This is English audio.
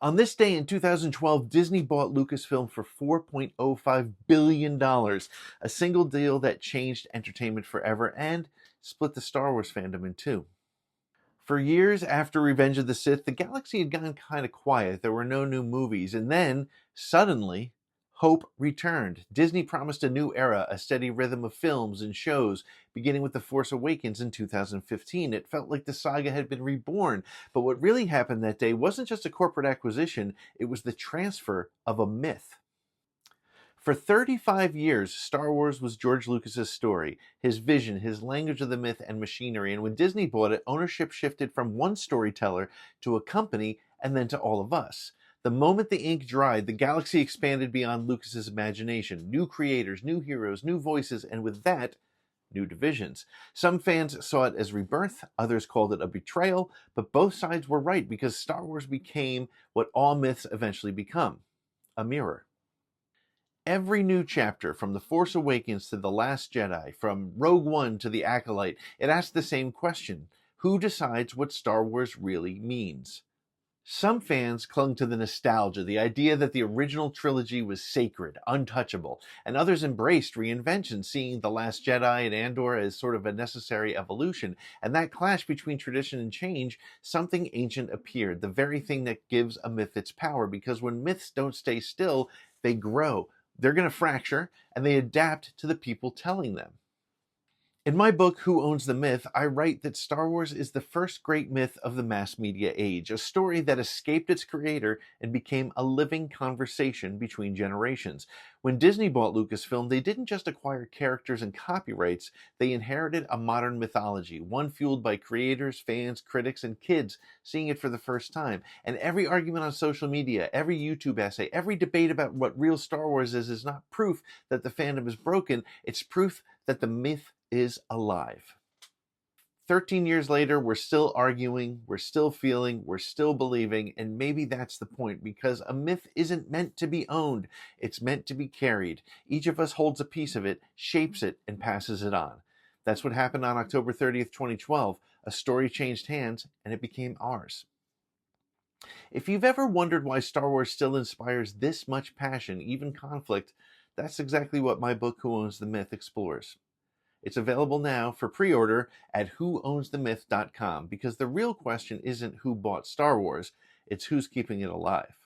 On this day in 2012, Disney bought Lucasfilm for $4.05 billion, a single deal that changed entertainment forever and split the Star Wars fandom in two. For years after Revenge of the Sith, the galaxy had gone kind of quiet. There were no new movies. And then, suddenly, hope returned. Disney promised a new era, a steady rhythm of films and shows, beginning with The Force Awakens in 2015. It felt like the saga had been reborn. But what really happened that day wasn't just a corporate acquisition, it was the transfer of a myth. For 35 years, Star Wars was George Lucas's story, his vision, his language of the myth and machinery. And when Disney bought it, ownership shifted from one storyteller to a company and then to all of us. The moment the ink dried, the galaxy expanded beyond Lucas's imagination. New creators, new heroes, new voices, and with that, new divisions. Some fans saw it as rebirth, others called it a betrayal, but both sides were right because Star Wars became what all myths eventually become, a mirror. Every new chapter, from The Force Awakens to The Last Jedi, from Rogue One to The Acolyte, it asks the same question: who decides what Star Wars really means? Some fans clung to the nostalgia, the idea that the original trilogy was sacred, untouchable, and others embraced reinvention, seeing The Last Jedi and Andor as sort of a necessary evolution. And that clash between tradition and change, something ancient appeared, the very thing that gives a myth its power, because when myths don't stay still, they grow. They're going to fracture, and they adapt to the people telling them. In my book, Who Owns the Myth, I write that Star Wars is the first great myth of the mass media age, a story that escaped its creator and became a living conversation between generations. When Disney bought Lucasfilm, they didn't just acquire characters and copyrights, they inherited a modern mythology, one fueled by creators, fans, critics, and kids seeing it for the first time. And every argument on social media, every YouTube essay, every debate about what real Star Wars is not proof that the fandom is broken, it's proof that the myth is alive. 13 years later, we're still arguing, we're still feeling, we're still believing, and maybe that's the point, because a myth isn't meant to be owned, it's meant to be carried. Each of us holds a piece of it, shapes it, and passes it on. That's what happened on October 30th, 2012. A story changed hands, and it became ours. If you've ever wondered why Star Wars still inspires this much passion, even conflict, that's exactly what my book, Who Owns the Myth, explores. It's available now for pre-order at whoownsthemyth.com, because the real question isn't who bought Star Wars, it's who's keeping it alive.